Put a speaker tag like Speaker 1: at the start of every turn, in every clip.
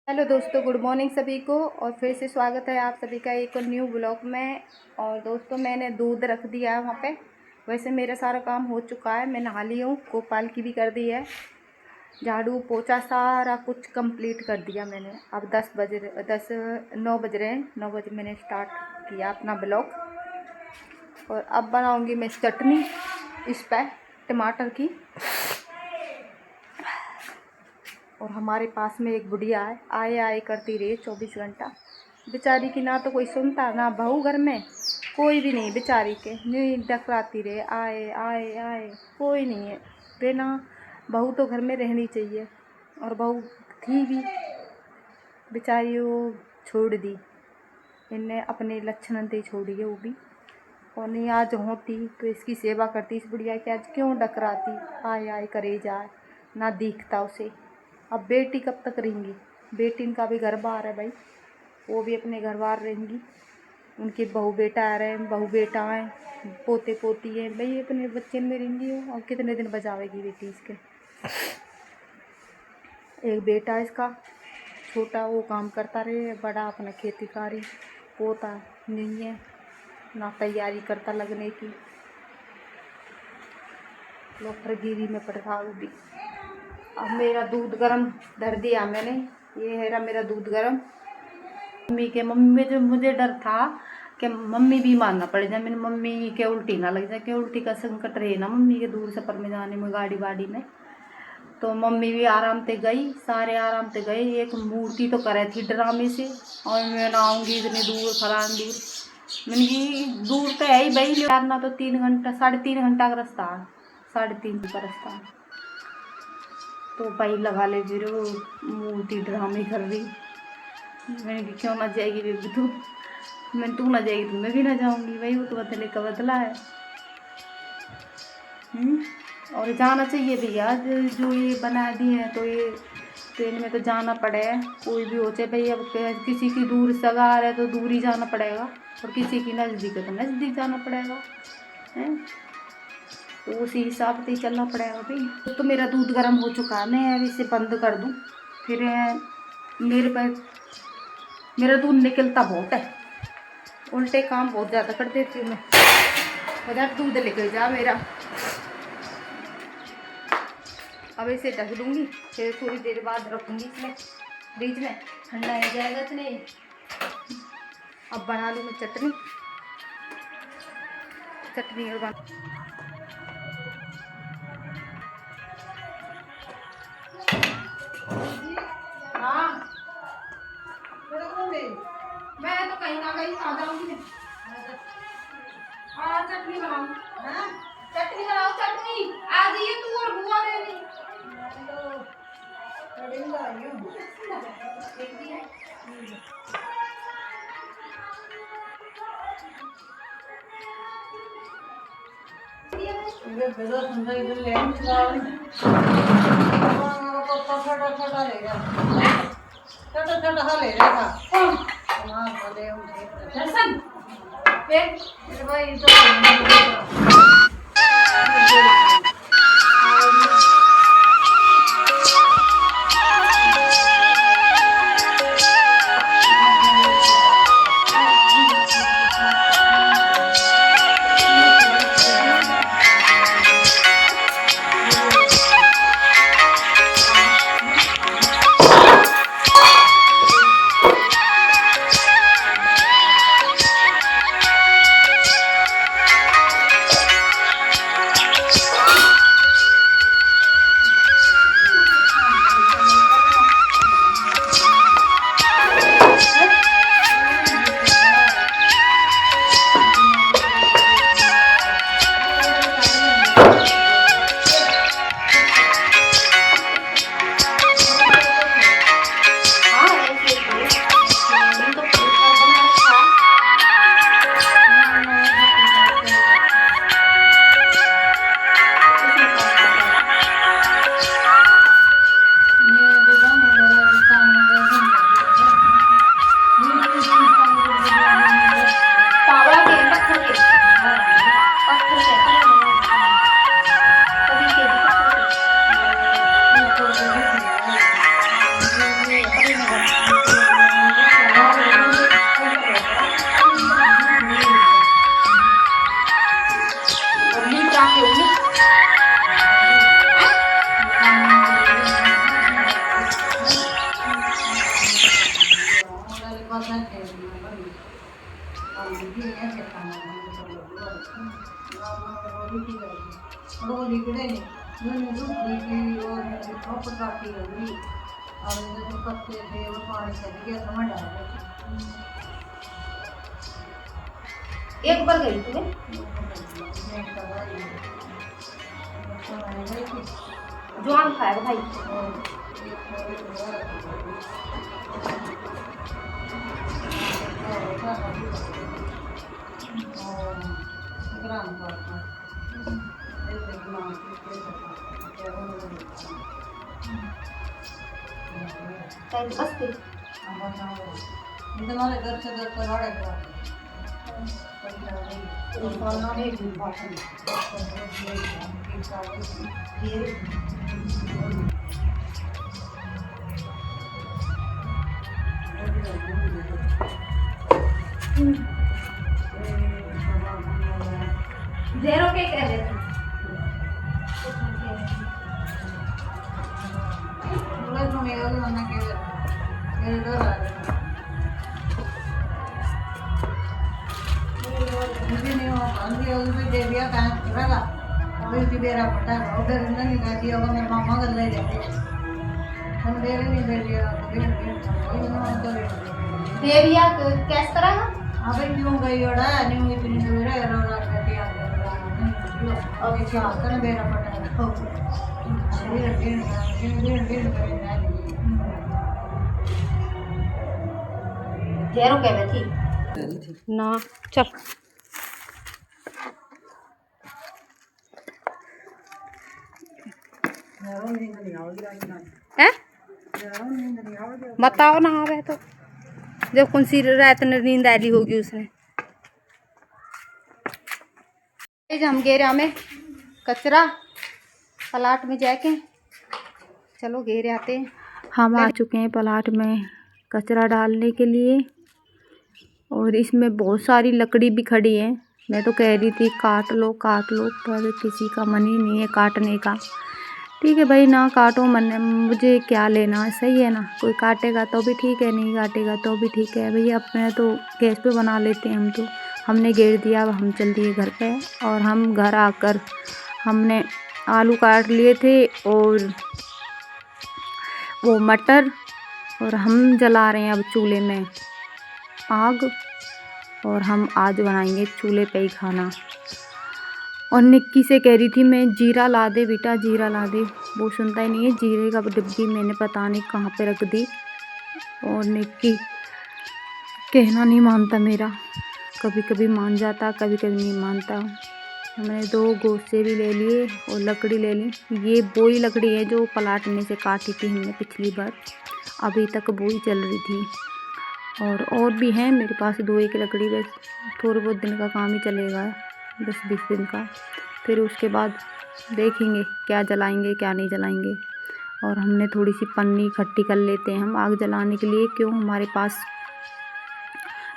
Speaker 1: Hello दोस्तों, good morning सभी को। और फिर से स्वागत है आप सभी का एक न्यू ब्लॉग में। और दोस्तों, मैंने दूध रख दिया है वहाँ पे। वैसे मेरा सारा काम हो चुका है, मैं नहा ली हूँ, गोपाल की भी कर दी है, झाड़ू पोछा सारा कुछ कंप्लीट कर दिया मैंने। अब 9 बज रहे हैं। 9 बजे मैंने स्टार्ट किया अपना ब्लॉग। और अब बनाऊँगी मैं चटनी इस पर टमाटर की। और हमारे पास में एक बुढ़िया है, आए आए करती रही 24 घंटा। बेचारी की ना तो कोई सुनता, ना बहू घर में कोई भी नहीं, बेचारी के न्यू डकराती रहे, आए आए आए, कोई नहीं है। बिना बहू तो घर में रहनी चाहिए, और बहू थी भी, बेचारी वो छोड़ दी, इनने अपने लक्षण दे छोड़ी है वो भी। और नहीं आज होती तो इसकी सेवा करती इस बुढ़िया की, आज क्यों डकराती, आए आए करे जाए, ना दिखता उसे। अब बेटी कब तक रहेंगी, बेटी का भी घर बार है भाई, वो भी अपने घर बार रहेंगी। उनके बहू बेटा आ रहे हैं, बहू बेटा हैं, पोते पोती हैं भाई, अपने बच्चे में रहेंगी वो। और कितने दिन बजावेगी बेटी इसके। एक बेटा इसका छोटा, वो काम करता रहे, बड़ा अपना खेती कारी, पोता नहीं है, ना तैयारी करता लगने की, लोफरगिरी में पड़ रहा वो भी। अब मेरा दूध गरम धर दिया मैंने, ये है रहा मेरा दूध गरम। मम्मी में जो मुझे डर था कि मम्मी बीमार ना पड़ जाए, मैंने मम्मी के उल्टी ना लग जाए, कि उल्टी का संकट रहे ना मम्मी के दूर सफ़र में जाने में, गाड़ी वाड़ी में। तो मम्मी भी आराम से गई, सारे आराम से गए। एक मूर्ति तो करे थी ड्रामे से, और मैं ना आऊँगी इतने दूर, फलान दूर। मैंने कि दूर तो है ही भाई, ना तो 3 घंटा 3.5 घंटा का रास्ता है, 3.5 का रास्ता है। तो भाई लगा ले फिर वो मूर्ति ड्रामे कर रही। मैंने कि क्यों ना जाएगी बेबी तू, तू ना जाएगी तो मैं भी ना जाऊंगी भाई, वो तो बदले का बदला है। और जाना चाहिए भैया, जो ये बना दिए हैं तो ये ट्रेन में तो जाना पड़े, कोई भी हो चाहे भाई। अब किसी की दूर सगार है तो दूर ही जाना पड़ेगा, और किसी की नज़दीक है तो नज़दीक जाना पड़ेगा, हैं तो उसी हिसाब से ही चलना पड़ेगा भाई। तो मेरा दूध गर्म हो चुका है, मैं अब इसे बंद कर दूँ। फिर मेरा दूध निकलता बहुत है, उल्टे काम बहुत ज़्यादा कर देती हूँ मैं। उधर दूध निकल जा मेरा। अब इसे ढक दूँगी, फिर थोड़ी देर बाद रखूँगी इसमें फ्रिज में, ठंडा हो जाएगा तो नहीं। अब बना लूँ मैं चटनी और हाँ मैं तो कहीं ना कहीं आ जाऊँगी। हाँ चटनी बनाओ, चटनी बनाओ, चटनी आ जाइए तू और बुआ मेरी। एक बार गई तुम्हें जुआन खाएगा भाई। तुम्हारे घर से घर पर जेरो के कह रहे थे देविया कैस तरह अबे क्यों गई ओड़ा न्यू इतनी दूर है रोड़ा कहती आ अब क्या कर मेरा पटा जेरो कहवे थी ना चल है बताओ ना आवे तो जब कौन सी रात में नींद आली होगी उसने। हम घेरे में कचरा प्लाट में जाके चलो घेरे आते हैं। हम आ चुके हैं प्लाट में कचरा डालने के लिए और इसमें बहुत सारी लकड़ी भी खड़ी है। मैं तो कह रही थी काट लो पर किसी का मन ही नहीं है काटने का। ठीक है भाई ना काटो मन मुझे क्या लेना, सही है ना। कोई काटेगा तो भी ठीक है, नहीं काटेगा तो भी ठीक है भैया। अपने तो गैस पे बना लेते हैं हम तो। हमने घेर दिया, अब हम चल दिए घर पे। और हम घर आकर हमने आलू काट लिए थे और वो मटर, और हम जला रहे हैं अब चूल्हे में आग। और हम आज बनाएंगे चूल्हे पे ही खाना। और निक्की से कह रही थी मैं जीरा ला दे बेटा, जीरा ला दे। वो सुनता ही नहीं है। जीरे का डिब्बी मैंने पता नहीं कहाँ पे रख दी। और निक्की कहना नहीं मानता मेरा, कभी कभी मान जाता कभी कभी नहीं मानता। हमने 2 गोसे भी ले लिए और लकड़ी ले ली। ये वही लकड़ी है जो प्लाट में से काटी थी हमने पिछली बार, अभी तक वही चल रही थी। और भी हैं मेरे पास 2-1 लकड़ी, बस थोड़े बहुत दिन का काम ही चलेगा, 10-20 दिन का। फिर उसके बाद देखेंगे क्या जलाएंगे क्या नहीं जलाएंगे। और हमने थोड़ी सी पन्नी इकट्ठी कर लेते हैं हम आग जलाने के लिए। क्यों, हमारे पास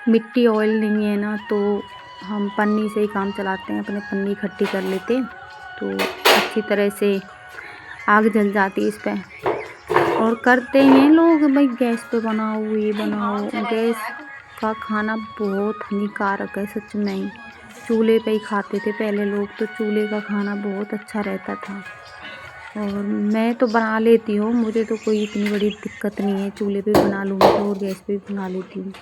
Speaker 1: मिट्टी ऑयल नहीं है ना, तो हम पन्नी से ही काम चलाते हैं। अपने पन्नी इकट्ठी कर लेते हैं तो अच्छी तरह से आग जल जाती है इस पर। और करते हैं लोग भाई गैस पे बनाओ ये बनाओ। गैस का खाना बहुत हानिकारक है सच में। चूल्हे पे ही खाते थे पहले लोग, तो चूल्हे का खाना बहुत अच्छा रहता था। और मैं तो बना लेती हूँ, मुझे तो कोई इतनी बड़ी दिक्कत नहीं है। चूल्हे पे बना लूँगी तो और गैस पे भी बना लेती हूँ।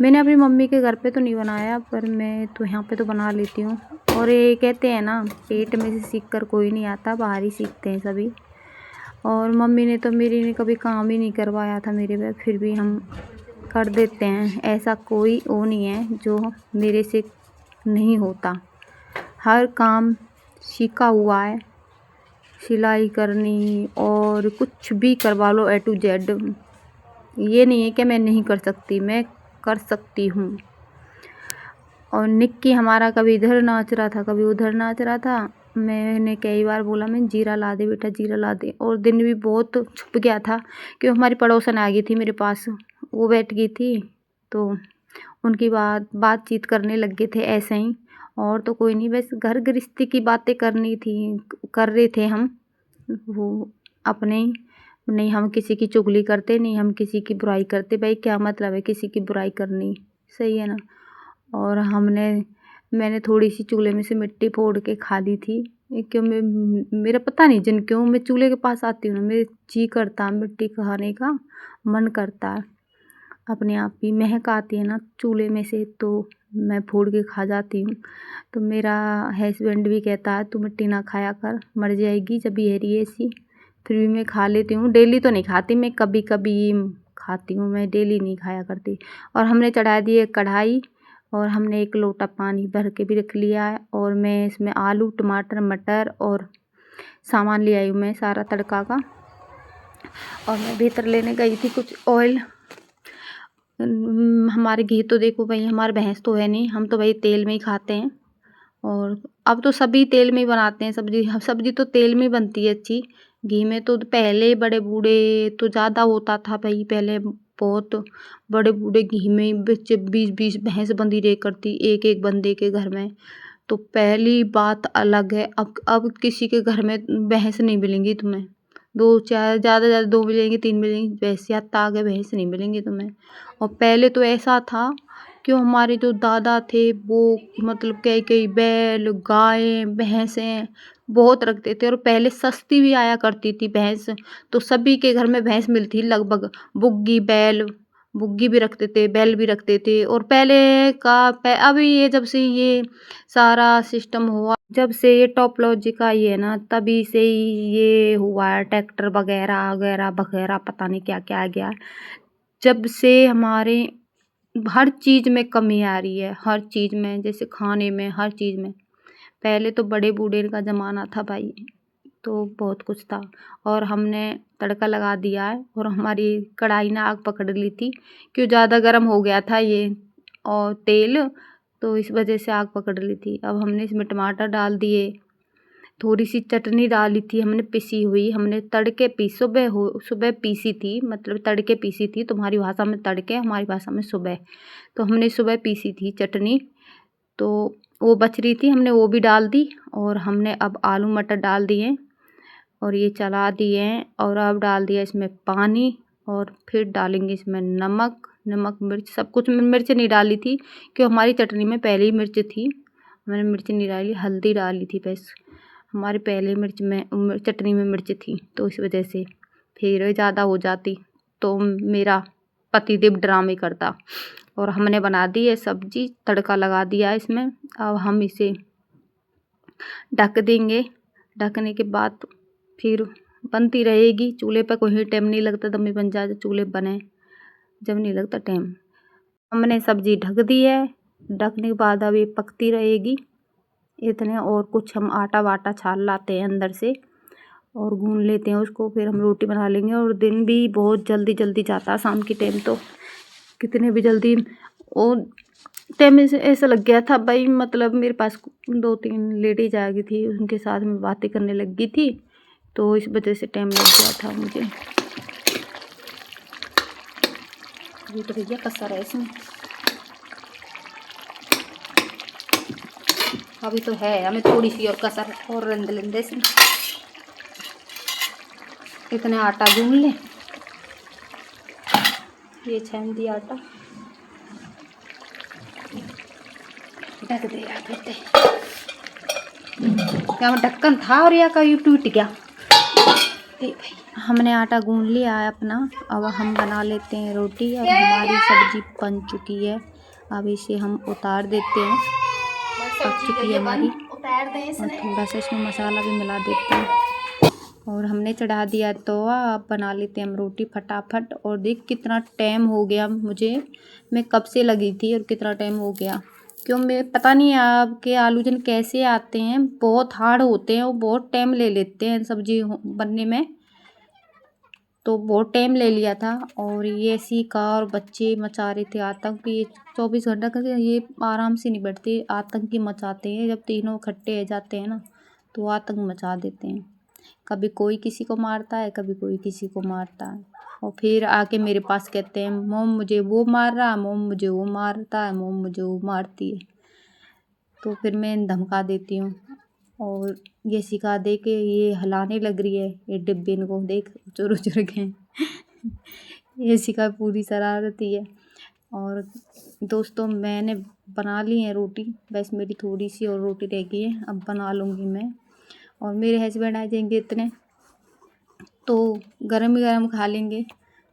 Speaker 1: मैंने अपनी मम्मी के घर पे तो नहीं बनाया, पर मैं तो यहाँ पे तो बना लेती हूँ। और ये कहते हैं ना पेट में से सीख कर कोई नहीं आता, बाहर ही सीखते हैं सभी। और मम्मी ने तो मेरी ने कभी काम ही नहीं करवाया था मेरे पे, फिर भी हम कर देते हैं। ऐसा कोई वो नहीं है जो मेरे से नहीं होता, हर काम सीखा हुआ है। सिलाई करनी और कुछ भी करवा लो A to Z। ये नहीं है कि मैं नहीं कर सकती, मैं कर सकती हूँ। और निक्की हमारा कभी इधर नाच रहा था कभी उधर नाच रहा था। मैंने कई बार बोला मैं जीरा ला दे बेटा, जीरा ला दे। और दिन भी बहुत छुप गया था क्योंकि हमारी पड़ोसन आ गई थी मेरे पास, वो बैठ गई थी तो उनकी बातचीत करने लग गए थे ऐसे ही। और तो कोई नहीं, बस घर गृहस्थी की बातें करनी थी, कर रहे थे हम वो अपने ही। नहीं हम किसी की चुगली करते, नहीं हम किसी की बुराई करते। भाई क्या मतलब है किसी की बुराई करनी, सही है ना। और मैंने थोड़ी सी चूल्हे में से मिट्टी फोड़ के खा ली थी। क्यों मेरा पता नहीं जिन क्यों मैं चूल्हे के पास आती हूँ ना, मेरे जी करता मिट्टी खाने का मन करता है। अपने आप ही महक आती है ना चूल्हे में से, तो मैं फोड़ के खा जाती हूँ। तो मेरा हस्बैंड भी कहता है तू मिट्टी ना खाया कर, मर जाएगी जब ये रही ऐसी। फिर भी मैं खा लेती हूँ, डेली तो नहीं खाती मैं, कभी कभी खाती हूँ, मैं डेली नहीं खाया करती। और हमने चढ़ा दी है कढ़ाई, और हमने 1 लोटा पानी भर के भी रख लिया है। और मैं इसमें आलू, टमाटर, मटर और सामान ले आई हूँ मैं सारा तड़का का। और मैं भीतर लेने गई थी कुछ ऑयल। हमारे घी तो देखो भाई, हमारे भैंस तो है नहीं, हम तो भाई तेल में ही खाते हैं। और अब तो सभी तेल में ही बनाते हैं सब्जी, सब्जी तो तेल में ही बनती है अच्छी। घी में तो पहले बड़े बूढ़े तो ज़्यादा होता था भाई, पहले बहुत बड़े बूढ़े घी में 20-20 भैंस बंधी रह करती एक एक बंदे के घर में। तो पहली बात अलग है, अब किसी के घर में भैंस नहीं मिलेंगी तुम्हें। 2-4 ज़्यादा ज़्यादा 2 मिलेंगी, 3 मिलेंगी, वैसे या आगे भैंस नहीं मिलेंगी तुम्हें। और पहले तो ऐसा था कि हमारे जो दादा थे वो मतलब कई बैल, गायें, भैंसें बहुत रखते थे। और पहले सस्ती भी आया करती थी भैंस, तो सभी के घर में भैंस मिलती लगभग। बुग्गी भी रखते थे, बैल भी रखते थे। और पहले का अभी ये जब से ये सारा सिस्टम हुआ, जब से ये टोपोलॉजी का ये है ना, तभी से ही ये हुआ है, ट्रैक्टर वगैरह वगैरह वगैरह पता नहीं क्या क्या आ गया। जब से हमारे हर चीज़ में कमी आ रही है, हर चीज़ में, जैसे खाने में, हर चीज़ में। पहले तो बड़े बूढ़े का ज़माना था भाई, तो बहुत कुछ था। और हमने तड़का लगा दिया है, और हमारी कढ़ाई ने आग पकड़ ली थी, क्यों ज़्यादा गर्म हो गया था ये और तेल, तो इस वजह से आग पकड़ ली थी। अब हमने इसमें टमाटर डाल दिए, थोड़ी सी चटनी डाली थी हमने पिसी हुई, हमने तड़के सुबह पीसी थी, मतलब तड़के पीसी थी। तुम्हारी भाषा में तड़के, हमारी भाषा में सुबह। तो हमने सुबह पीसी थी चटनी, तो वो बच रही थी, हमने वो भी डाल दी। और हमने अब आलू मटर डाल दिए और ये चला दिए हैं। और अब डाल दिया इसमें पानी, और फिर डालेंगे इसमें नमक मिर्च सब कुछ। मिर्च नहीं डाली थी क्योंकि हमारी चटनी में पहले ही मिर्च थी, मैंने मिर्च नहीं डाली, हल्दी डाली थी बस। हमारे पहले चटनी में मिर्च थी, तो इस वजह से फिर ज़्यादा हो जाती तो मेरा पतिदेव ड्रामे करता। और हमने बना दी है सब्जी, तड़का लगा दिया है इसमें। अब हम इसे ढक देंगे, ढकने के बाद फिर बनती रहेगी। चूल्हे पर कोई टाइम नहीं लगता, दम में बन जाए चूल्हे बने, जब नहीं लगता टाइम। हमने सब्जी ढक दी है, ढकने के बाद अब ये पकती रहेगी इतने। और कुछ हम आटा वाटा छान लाते हैं अंदर से और गूंद लेते हैं उसको, फिर हम रोटी बना लेंगे। और दिन भी बहुत जल्दी जल्दी जाता है, शाम के टाइम तो कितने भी जल्दी। और टाइम ऐसा लग गया था भाई, मतलब मेरे पास 2-3 लेडीज आ गई थी, उनके साथ में बातें करने लग गई थी, तो इस वजह से टाइम लग गया था मुझे। ये तो भैया कसर है इसमें, अभी तो है, हमें थोड़ी सी और कसर और रंध लेंगे इसमें। इतने आटा गूंद लें, ये छान दिया आटा, ढक दे यार। क्या ढक्कन था और या कहीं टूट गया। भाई हमने आटा गूंद लिया है अपना, अब हम बना लेते हैं रोटी। और हमारी सब्जी बन चुकी है, अब इसे हम उतार देते हैं, पक चुकी है हमारी। और थोड़ा सा इसमें मसाला भी मिला देते हैं। और हमने चढ़ा दिया तवा, अब बना लेते हैं हम रोटी फटाफट। और देख कितना टाइम हो गया मुझे, मैं कब से लगी थी और कितना टाइम हो गया। क्यों मैं पता नहीं आपके आलू जन कैसे आते हैं, बहुत हार्ड होते हैं, वो बहुत टाइम ले लेते हैं सब्जी बनने में, तो बहुत टाइम ले लिया था। और ये सीखा और बच्चे मचा रहे थे आतंक। ये 24 घंटा का ये आराम से नहीं बैठते, आतंक ही मचाते हैं। जब तीनों इकट्ठे जाते हैं ना, तो आतंक मचा देते हैं। कभी कोई किसी को मारता है, कभी कोई किसी को मारता है। और फिर आके मेरे पास कहते हैं मोम मुझे वो मार रहा है, मोम मुझे वो मारता है, मोम मुझे वो मारती है। तो फिर मैं धमका देती हूँ और ये सिखा दे के ये हिलाने लग रही है, ये डिब्बे इनको देख चुर चुर के ये सिखा पूरी शरारती है। और दोस्तों मैंने बना ली है रोटी, बस मेरी थोड़ी सी और रोटी रह गई है, अब बना लूँगी मैं। और मेरे हस्बैंड आ जाएंगे इतने तो गरम ही गरम खा लेंगे,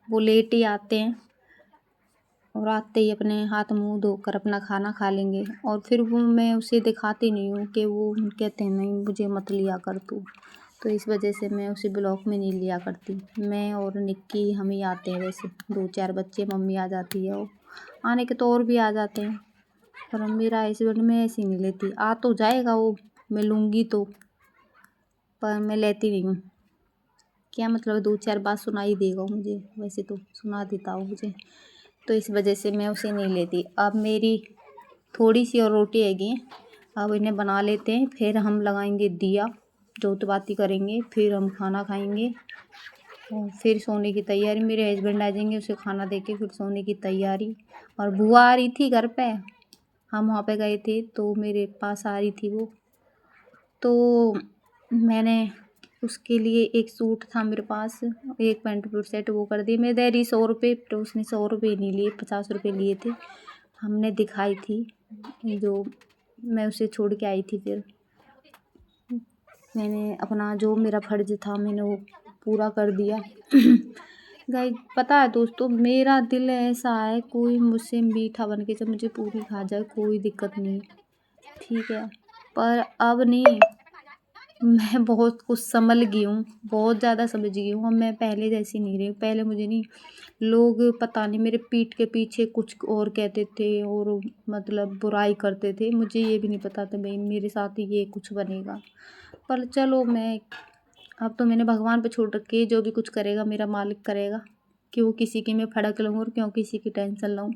Speaker 1: वो लेट ही आते हैं और आते ही अपने हाथ मुंह धोकर अपना खाना खा लेंगे। और फिर वो मैं उसे दिखाती नहीं हूँ कि वो कहते हैं नहीं मुझे मत लिया कर तू, तो इस वजह से मैं उसे ब्लॉग में नहीं लिया करती। मैं और निक्की हम ही आते हैं, वैसे 2-4 बच्चे, मम्मी आ जाती है, वो आने के तो और भी आ जाते हैं, पर मेरा हस्बैंड मैं ऐसे ही नहीं लेती। आ तो जाएगा वो, मैं लूँगी तो, पर मैं लेती नहीं हूँ। क्या मतलब 2-4 बात सुना ही देगा मुझे, वैसे तो सुना देता हो मुझे, तो इस वजह से मैं उसे नहीं लेती। अब मेरी थोड़ी सी और रोटी हैगी, अब इन्हें बना लेते हैं, फिर हम लगाएंगे दिया, जोत बाती करेंगे, फिर हम खाना खाएंगे और फिर सोने की तैयारी। मेरे हस्बैंड आ जाएंगे, उसे खाना देके फिर सोने की तैयारी। और बुआ आ रही थी घर पे, हम वहाँ पे गए थे तो मेरे पास आ रही थी वो, तो मैंने उसके लिए एक सूट था मेरे पास, एक पैंट शर्ट सेट वो कर दी। मैं दे रही 100 रुपये, तो उसने 100 रुपये नहीं लिए, 50 रुपये लिए थे। हमने दिखाई थी जो मैं उसे छोड़ के आई थी, फिर मैंने अपना जो मेरा फ़र्ज़ था मैंने वो पूरा कर दिया। गाइस पता है दोस्तों, मेरा दिल ऐसा है, कोई मुझसे मीठा बन के जब मुझे पूरी खा जाए कोई दिक्कत नहीं, ठीक है, पर अब नहीं, मैं बहुत कुछ संभल गई हूँ, बहुत ज़्यादा समझ गई हूँ। अब मैं पहले जैसी नहीं रही। पहले मुझे नहीं, लोग पता नहीं मेरे पीठ के पीछे कुछ और कहते थे और मतलब बुराई करते थे, मुझे ये भी नहीं पता था भाई मेरे साथ ये कुछ बनेगा। पर चलो मैं अब तो मैंने भगवान पे छोड़ रखी है, जो भी कुछ करेगा मेरा मालिक करेगा, क्यों किसी की मैं फड़क लूँ और क्यों किसी की टेंशन लूँ।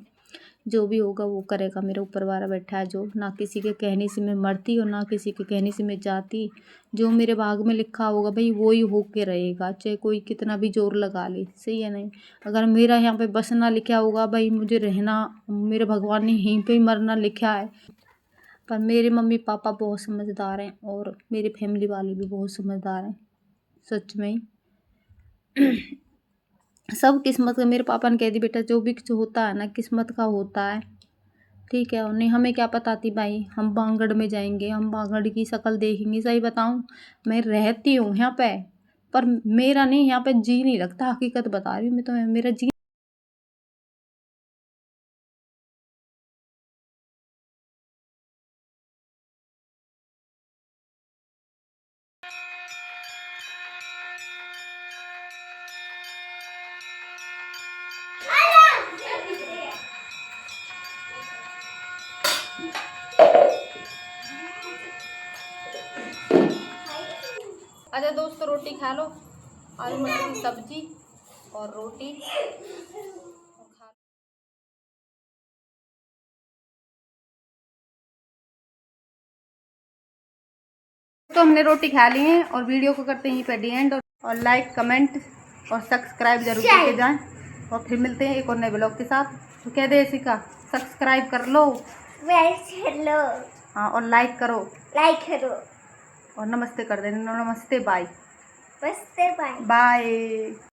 Speaker 1: जो भी होगा वो करेगा, मेरा ऊपर वाला बैठा है जो, ना किसी के कहने से मैं मरती और ना किसी के कहने से मैं जाती। जो मेरे भाग में लिखा होगा भाई वो ही हो के रहेगा, चाहे कोई कितना भी जोर लगा ले, सही है नहीं। अगर मेरा यहाँ पे बसना लिखा होगा भाई, मुझे रहना, मेरे भगवान ने यहीं पे ही मरना लिखा है। पर मेरे मम्मी पापा बहुत समझदार हैं और मेरे फैमिली वाले भी बहुत समझदार हैं, सच में ही। सब किस्मत का, मेरे पापा ने कह दी बेटा जो भी कुछ होता है ना किस्मत का होता है, ठीक है। और नहीं हमें क्या पता थी भाई हम बांगड़ में जाएंगे, हम बांगड़ की शक्ल देखेंगे। सही बताऊं, मैं रहती हूँ यहाँ पे, पर मेरा नहीं यहाँ पे जी नहीं लगता, हकीकत बता रही हूँ मैं तो, मेरा जी। अच्छा दोस्तों रोटी खा लो, आलू मटर की सब्जी और रोटी। तो हमने रोटी खा ली है और वीडियो को करते हैं पे दी एंड, और लाइक कमेंट और सब्सक्राइब जरूर करके जाएं। और फिर मिलते हैं एक और नए ब्लॉग के साथ। तो कह दे इसी का सब्सक्राइब कर लो, हेलो, हाँ, और लाइक करो और नमस्ते कर देना। नमस्ते, बाय, नमस्ते, बाय बाय।